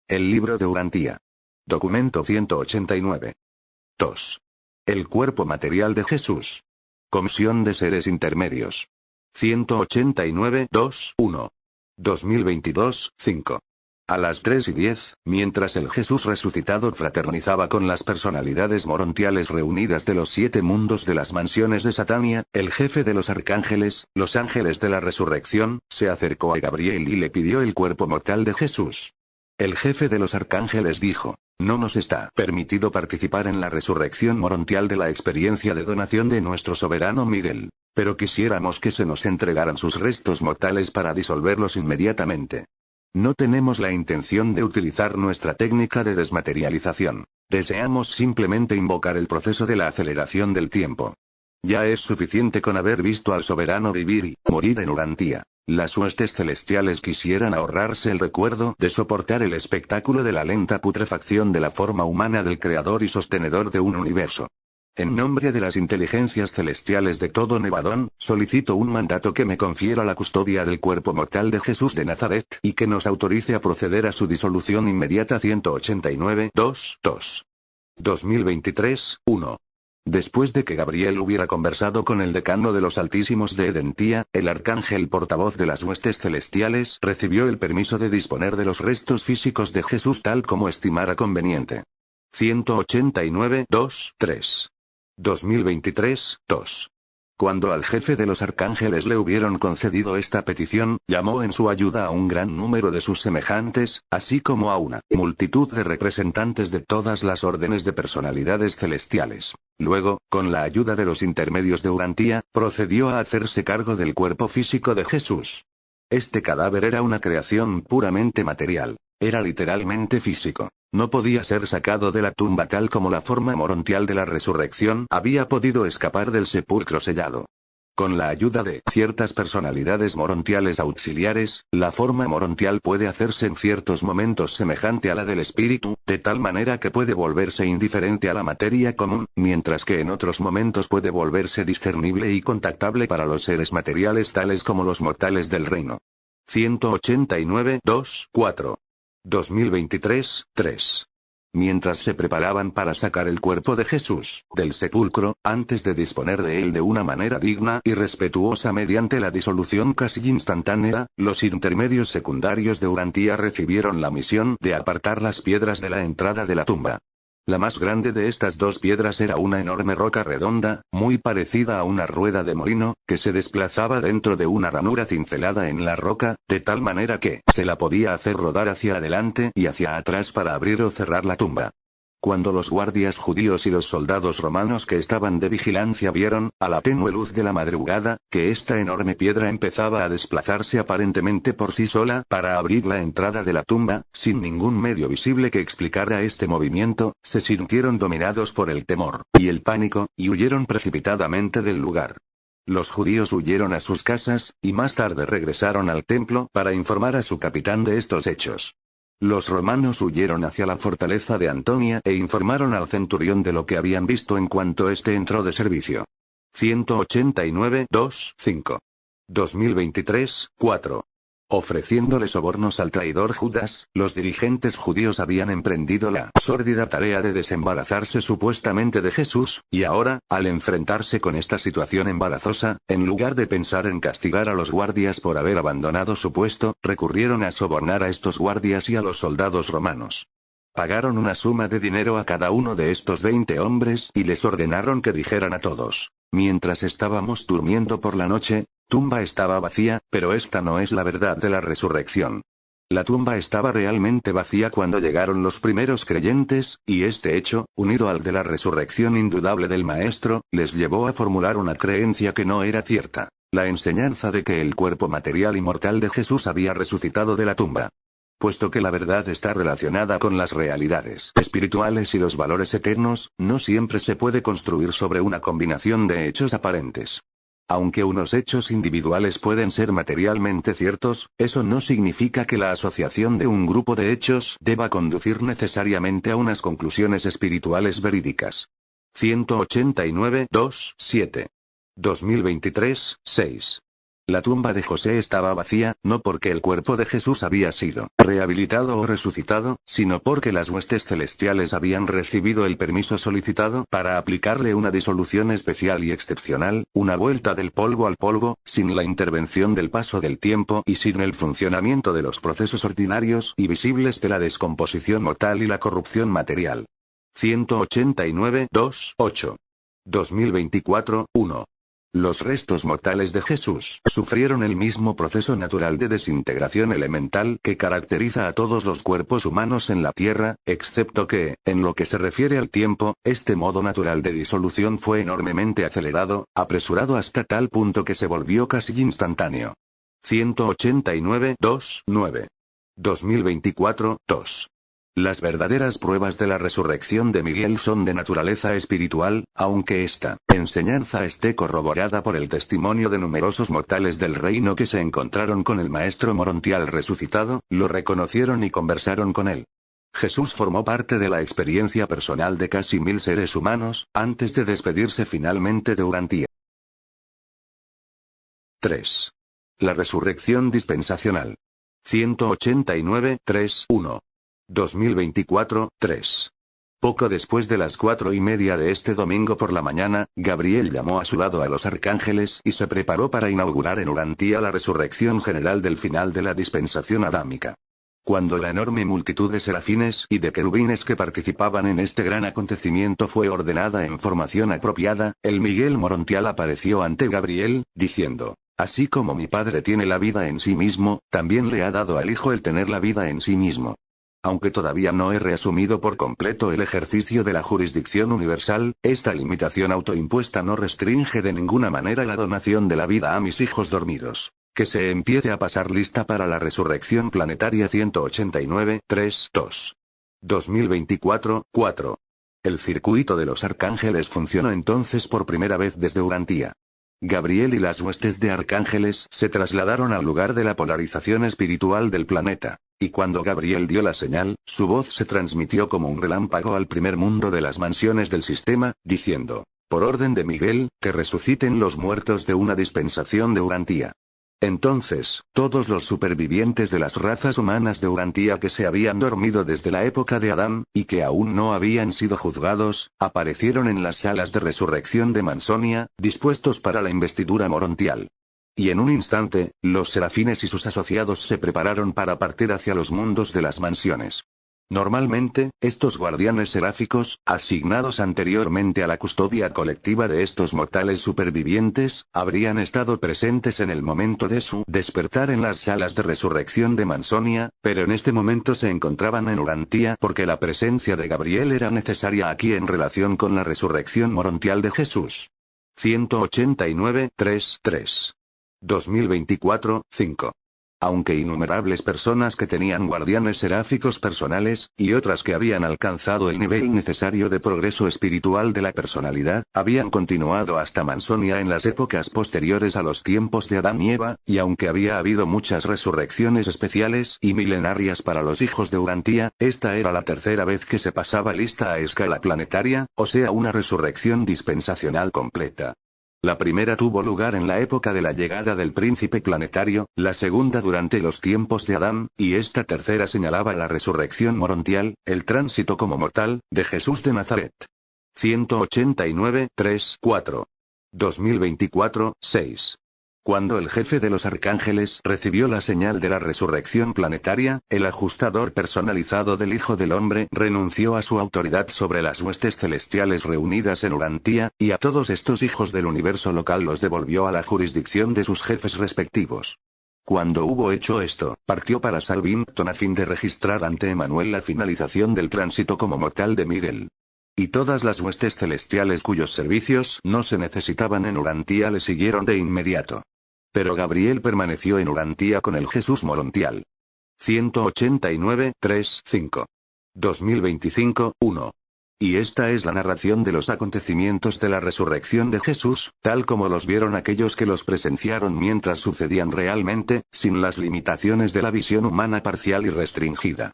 El libro de Urantía. Documento 189. 2. El cuerpo material de Jesús. Comisión de seres intermedios. 189-2-1. 2022, 5. A las 3:10, mientras el Jesús resucitado fraternizaba con las personalidades morontiales reunidas de los 7 mundos de las mansiones de Satania, el jefe de los arcángeles, los ángeles de la resurrección, se acercó a Gabriel y le pidió el cuerpo mortal de Jesús. El jefe de los arcángeles dijo: no nos está permitido participar en la resurrección morontial de la experiencia de donación de nuestro soberano Miguel, pero quisiéramos que se nos entregaran sus restos mortales para disolverlos inmediatamente. No tenemos la intención de utilizar nuestra técnica de desmaterialización. Deseamos simplemente invocar el proceso de la aceleración del tiempo. Ya es suficiente con haber visto al soberano vivir y morir en Urantía. Las huestes celestiales quisieran ahorrarse el recuerdo de soportar el espectáculo de la lenta putrefacción de la forma humana del creador y sostenedor de un universo. En nombre de las inteligencias celestiales de todo Nevadón, solicito un mandato que me confiera la custodia del cuerpo mortal de Jesús de Nazaret, y que nos autorice a proceder a su disolución inmediata. 189-2-2. 2023, 1. Después de que Gabriel hubiera conversado con el decano de los Altísimos de Edentía, el arcángel portavoz de las huestes celestiales recibió el permiso de disponer de los restos físicos de Jesús tal como estimara conveniente. 189-2-3. 2023, 2. Cuando al jefe de los arcángeles le hubieron concedido esta petición, llamó en su ayuda a un gran número de sus semejantes, así como a una multitud de representantes de todas las órdenes de personalidades celestiales. Luego, con la ayuda de los intermedios de Urantía, procedió a hacerse cargo del cuerpo físico de Jesús. Este cadáver era una creación puramente material. Era literalmente físico. No podía ser sacado de la tumba tal como la forma morontial de la resurrección había podido escapar del sepulcro sellado. Con la ayuda de ciertas personalidades morontiales auxiliares, la forma morontial puede hacerse en ciertos momentos semejante a la del espíritu, de tal manera que puede volverse indiferente a la materia común, mientras que en otros momentos puede volverse discernible y contactable para los seres materiales tales como los mortales del reino. 189-2-4. 2023, 3. Mientras se preparaban para sacar el cuerpo de Jesús del sepulcro, antes de disponer de él de una manera digna y respetuosa mediante la disolución casi instantánea, los intermedios secundarios de Urantía recibieron la misión de apartar las piedras de la entrada de la tumba. La más grande de estas dos piedras era una enorme roca redonda, muy parecida a una rueda de molino, que se desplazaba dentro de una ranura cincelada en la roca, de tal manera que se la podía hacer rodar hacia adelante y hacia atrás para abrir o cerrar la tumba. Cuando los guardias judíos y los soldados romanos que estaban de vigilancia vieron, a la tenue luz de la madrugada, que esta enorme piedra empezaba a desplazarse aparentemente por sí sola para abrir la entrada de la tumba, sin ningún medio visible que explicara este movimiento, se sintieron dominados por el temor y el pánico, y huyeron precipitadamente del lugar. Los judíos huyeron a sus casas, y más tarde regresaron al templo para informar a su capitán de estos hechos. Los romanos huyeron hacia la fortaleza de Antonia e informaron al centurión de lo que habían visto en cuanto éste entró de servicio. 189-2-5. 2023, 4. Ofreciéndole sobornos al traidor Judas, los dirigentes judíos habían emprendido la sórdida tarea de desembarazarse supuestamente de Jesús, y ahora, al enfrentarse con esta situación embarazosa, en lugar de pensar en castigar a los guardias por haber abandonado su puesto, recurrieron a sobornar a estos guardias y a los soldados romanos. Pagaron una suma de dinero a cada uno de estos 20 hombres y les ordenaron que dijeran a todos: mientras estábamos durmiendo por la noche, tumba estaba vacía, pero esta no es la verdad de la resurrección. La tumba estaba realmente vacía cuando llegaron los primeros creyentes, y este hecho, unido al de la resurrección indudable del Maestro, les llevó a formular una creencia que no era cierta: la enseñanza de que el cuerpo material y mortal de Jesús había resucitado de la tumba. Puesto que la verdad está relacionada con las realidades espirituales y los valores eternos, no siempre se puede construir sobre una combinación de hechos aparentes. Aunque unos hechos individuales pueden ser materialmente ciertos, eso no significa que la asociación de un grupo de hechos deba conducir necesariamente a unas conclusiones espirituales verídicas. 189-2-7. 2023, 6. La tumba de José estaba vacía, no porque el cuerpo de Jesús había sido rehabilitado o resucitado, sino porque las huestes celestiales habían recibido el permiso solicitado para aplicarle una disolución especial y excepcional, una vuelta del polvo al polvo, sin la intervención del paso del tiempo y sin el funcionamiento de los procesos ordinarios y visibles de la descomposición mortal y la corrupción material. 189.2.8. 2024.1. Los restos mortales de Jesús sufrieron el mismo proceso natural de desintegración elemental que caracteriza a todos los cuerpos humanos en la Tierra, excepto que, en lo que se refiere al tiempo, este modo natural de disolución fue enormemente acelerado, apresurado hasta tal punto que se volvió casi instantáneo. 189.2.9. 2024.2. Las verdaderas pruebas de la resurrección de Miguel son de naturaleza espiritual, aunque esta enseñanza esté corroborada por el testimonio de numerosos mortales del reino que se encontraron con el maestro morontial resucitado, lo reconocieron y conversaron con él. Jesús formó parte de la experiencia personal de casi 1000 seres humanos, antes de despedirse finalmente de Urantía. 3. La resurrección dispensacional. 189.3.1. 2024.3. Poco después de las 4:30 de este domingo por la mañana, Gabriel llamó a su lado a los arcángeles y se preparó para inaugurar en Urantía la resurrección general del final de la dispensación adámica. Cuando la enorme multitud de serafines y de querubines que participaban en este gran acontecimiento fue ordenada en formación apropiada, el Miguel morontial apareció ante Gabriel, diciendo: así como mi Padre tiene la vida en sí mismo, también le ha dado al Hijo el tener la vida en sí mismo. Aunque todavía no he reasumido por completo el ejercicio de la jurisdicción universal, esta limitación autoimpuesta no restringe de ninguna manera la donación de la vida a mis hijos dormidos. Que se empiece a pasar lista para la resurrección planetaria 189.3.2. 2024.4. El circuito de los arcángeles funcionó entonces por primera vez desde Urantía. Gabriel y las huestes de arcángeles se trasladaron al lugar de la polarización espiritual del planeta. Y cuando Gabriel dio la señal, su voz se transmitió como un relámpago al primer mundo de las mansiones del sistema, diciendo: por orden de Miguel, que resuciten los muertos de una dispensación de Urantía. Entonces, todos los supervivientes de las razas humanas de Urantía que se habían dormido desde la época de Adán, y que aún no habían sido juzgados, aparecieron en las salas de resurrección de Mansonia, dispuestos para la investidura morontial. Y en un instante, los serafines y sus asociados se prepararon para partir hacia los mundos de las mansiones. Normalmente, estos guardianes seráficos, asignados anteriormente a la custodia colectiva de estos mortales supervivientes, habrían estado presentes en el momento de su despertar en las salas de resurrección de Mansonia, pero en este momento se encontraban en Urantía porque la presencia de Gabriel era necesaria aquí en relación con la resurrección morontial de Jesús. 189.3.3. 2024.5. Aunque innumerables personas que tenían guardianes seráficos personales, y otras que habían alcanzado el nivel necesario de progreso espiritual de la personalidad, habían continuado hasta Mansonia en las épocas posteriores a los tiempos de Adán y Eva, y aunque había habido muchas resurrecciones especiales y milenarias para los hijos de Urantía, esta era la tercera vez que se pasaba lista a escala planetaria, o sea una resurrección dispensacional completa. La primera tuvo lugar en la época de la llegada del príncipe planetario, la segunda durante los tiempos de Adán, y esta tercera señalaba la resurrección morontial, el tránsito como mortal, de Jesús de Nazaret. 189.3.4. 2024.6. Cuando el jefe de los arcángeles recibió la señal de la resurrección planetaria, el ajustador personalizado del Hijo del Hombre renunció a su autoridad sobre las huestes celestiales reunidas en Urantía, y a todos estos hijos del universo local los devolvió a la jurisdicción de sus jefes respectivos. Cuando hubo hecho esto, partió para Salvington a fin de registrar ante Emanuel la finalización del tránsito como mortal de Miguel. Y todas las huestes celestiales cuyos servicios no se necesitaban en Urantía le siguieron de inmediato. Pero Gabriel permaneció en Urantía con el Jesús morontial. 189.3.5. 2025.1. Y esta es la narración de los acontecimientos de la resurrección de Jesús, tal como los vieron aquellos que los presenciaron mientras sucedían realmente, sin las limitaciones de la visión humana parcial y restringida.